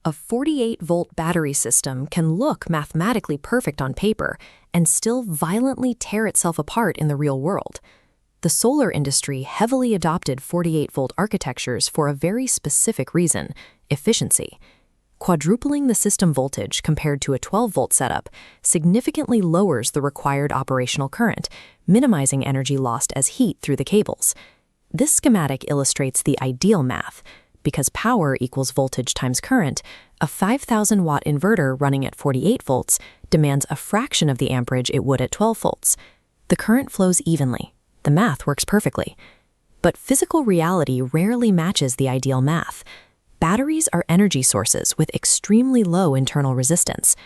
A 48-volt battery system can look mathematically perfect on paper and still violently tear itself apart in the real world. The solar industry heavily adopted 48-volt architectures for a very specific reason: efficiency. Quadrupling the system voltage compared to a 12-volt setup significantly lowers the required operational current, minimizing energy lost as heat through the cables. This schematic illustrates the ideal math. Because power equals voltage times current, a 5,000-watt inverter running at 48 volts demands a fraction of the amperage it would at 12 volts. The current flows evenly. The math works perfectly. But physical reality rarely matches the ideal math. Batteries are energy sources with extremely low internal resistance.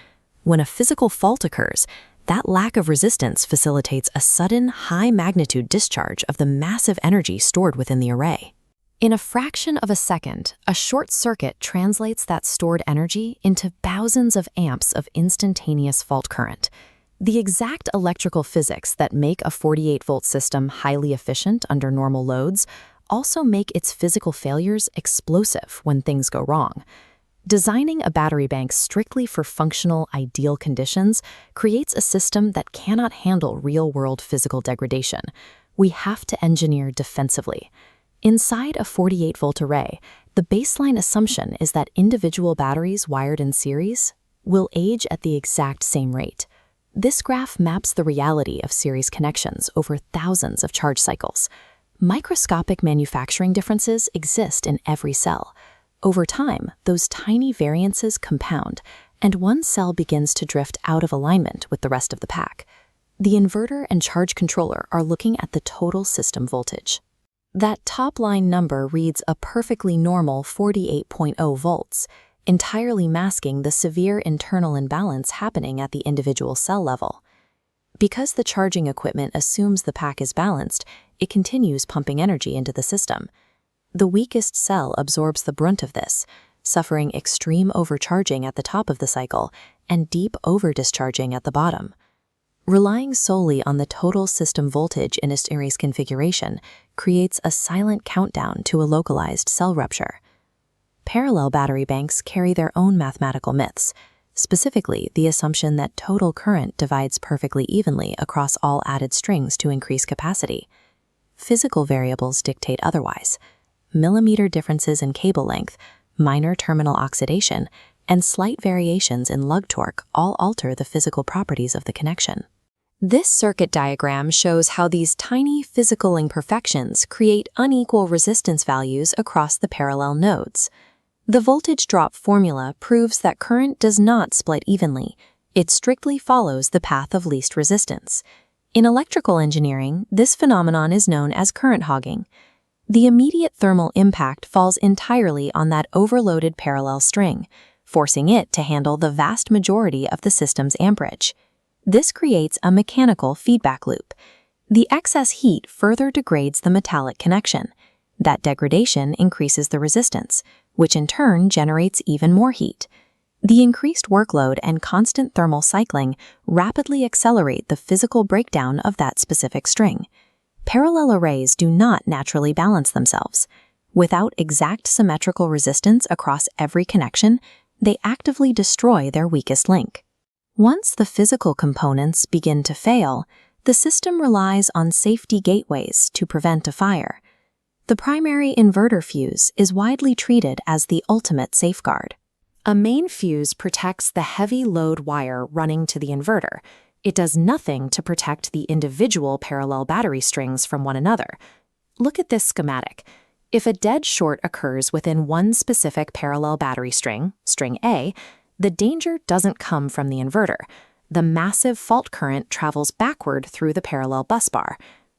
When a physical fault occurs, that lack of resistance facilitates a sudden, high-magnitude discharge of the massive energy stored within the array. In a fraction of a second, a short circuit translates that stored energy into thousands of amps of instantaneous fault current. The exact electrical physics that make a 48-volt system highly efficient under normal loads also make its physical failures explosive when things go wrong. Designing a battery bank strictly for functional, ideal conditions creates a system that cannot handle real-world physical degradation. We have to engineer defensively. Inside a 48-volt array, the baseline assumption is that individual batteries wired in series will age at the exact same rate. This graph maps the reality of series connections over thousands of charge cycles. Microscopic manufacturing differences exist in every cell. Over time, those tiny variances compound, and one cell begins to drift out of alignment with the rest of the pack. The inverter and charge controller are looking at the total system voltage. That top-line number reads a perfectly normal 48.0 volts, entirely masking the severe internal imbalance happening at the individual cell level. Because the charging equipment assumes the pack is balanced, it continues pumping energy into the system. The weakest cell absorbs the brunt of this, suffering extreme overcharging at the top of the cycle and deep overdischarging at the bottom. Relying solely on the total system voltage in a series configuration creates a silent countdown to a localized cell rupture. Parallel battery banks carry their own mathematical myths, specifically the assumption that total current divides perfectly evenly across all added strings to increase capacity. Physical variables dictate otherwise. Millimeter differences in cable length, minor terminal oxidation, and slight variations in lug torque all alter the physical properties of the connection. This circuit diagram shows how these tiny physical imperfections create unequal resistance values across the parallel nodes. The voltage drop formula proves that current does not split evenly. It strictly follows the path of least resistance. In electrical engineering, this phenomenon is known as current hogging. The immediate thermal impact falls entirely on that overloaded parallel string, forcing it to handle the vast majority of the system's amperage. This creates a mechanical feedback loop. The excess heat further degrades the metallic connection. That degradation increases the resistance, which in turn generates even more heat. The increased workload and constant thermal cycling rapidly accelerate the physical breakdown of that specific string. Parallel arrays do not naturally balance themselves. Without exact symmetrical resistance across every connection, they actively destroy their weakest link. Once the physical components begin to fail, the system relies on safety gateways to prevent a fire. The primary inverter fuse is widely treated as the ultimate safeguard. A main fuse protects the heavy load wire running to the inverter. It does nothing to protect the individual parallel battery strings from one another. Look at this schematic. If a dead short occurs within one specific parallel battery string, string A, the danger doesn't come from the inverter. The massive fault current travels backward through the parallel busbar.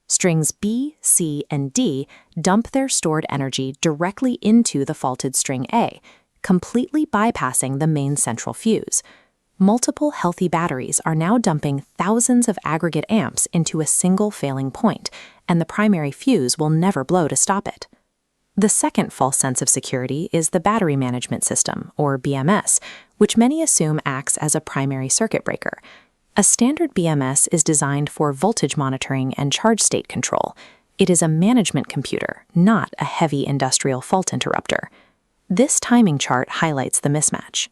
Strings B, C, and D dump their stored energy directly into the faulted string A, completely bypassing the main central fuse. Multiple healthy batteries are now dumping thousands of aggregate amps into a single failing point, and the primary fuse will never blow to stop it. The second false sense of security is the battery management system, or BMS, which many assume acts as a primary circuit breaker. A standard BMS is designed for voltage monitoring and charge state control. It is a management computer, not a heavy industrial fault interrupter. This timing chart highlights the mismatch.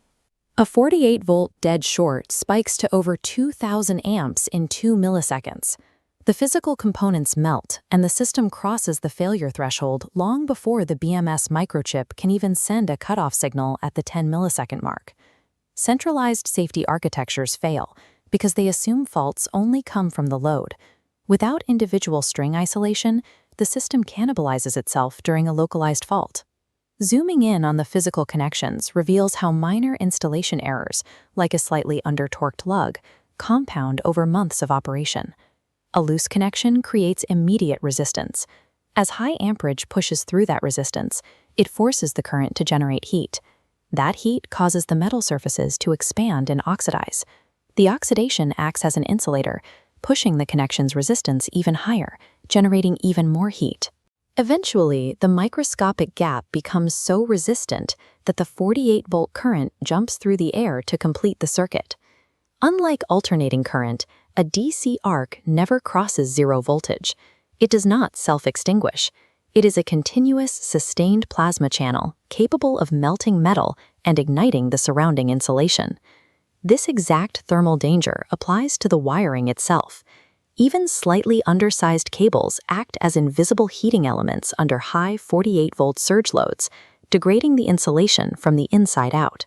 A 48-volt dead short spikes to over 2,000 amps in 2 milliseconds. The physical components melt, and the system crosses the failure threshold long before the BMS microchip can even send a cutoff signal at the 10-millisecond mark. Centralized safety architectures fail because they assume faults only come from the load. Without individual string isolation, the system cannibalizes itself during a localized fault. Zooming in on the physical connections reveals how minor installation errors, like a slightly under-torqued lug, compound over months of operation. A loose connection creates immediate resistance. As high amperage pushes through that resistance, it forces the current to generate heat. That heat causes the metal surfaces to expand and oxidize. The oxidation acts as an insulator, pushing the connection's resistance even higher, generating even more heat. Eventually, the microscopic gap becomes so resistant that the 48-volt current jumps through the air to complete the circuit. Unlike alternating current, a DC arc never crosses zero voltage. It does not self-extinguish. It is a continuous, sustained plasma channel capable of melting metal and igniting the surrounding insulation. This exact thermal danger applies to the wiring itself. Even slightly undersized cables act as invisible heating elements under high 48-volt surge loads, degrading the insulation from the inside out.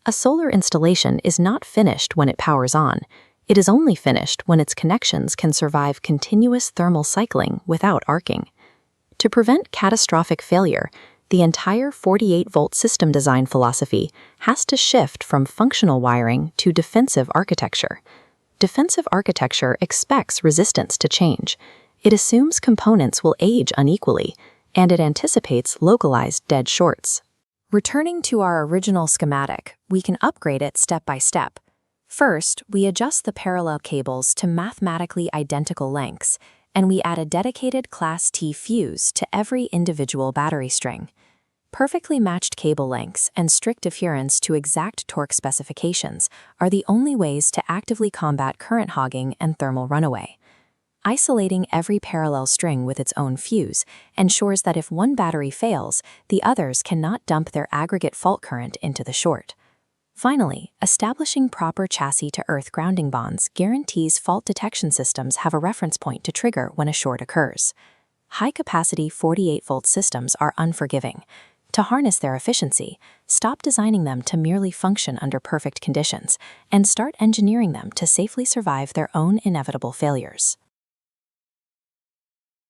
A solar installation is not finished when it powers on. It is only finished when its connections can survive continuous thermal cycling without arcing. To prevent catastrophic failure, the entire 48-volt system design philosophy has to shift from functional wiring to defensive architecture. Defensive architecture expects resistance to change. It assumes components will age unequally, and it anticipates localized dead shorts. Returning to our original schematic, we can upgrade it step by step. First, we adjust the parallel cables to mathematically identical lengths, and we add a dedicated Class T fuse to every individual battery string. Perfectly matched cable lengths and strict adherence to exact torque specifications are the only ways to actively combat current hogging and thermal runaway. Isolating every parallel string with its own fuse ensures that if one battery fails, the others cannot dump their aggregate fault current into the short. Finally, establishing proper chassis-to-earth grounding bonds guarantees fault detection systems have a reference point to trigger when a short occurs. High-capacity 48-volt systems are unforgiving. To harness their efficiency, stop designing them to merely function under perfect conditions and start engineering them to safely survive their own inevitable failures.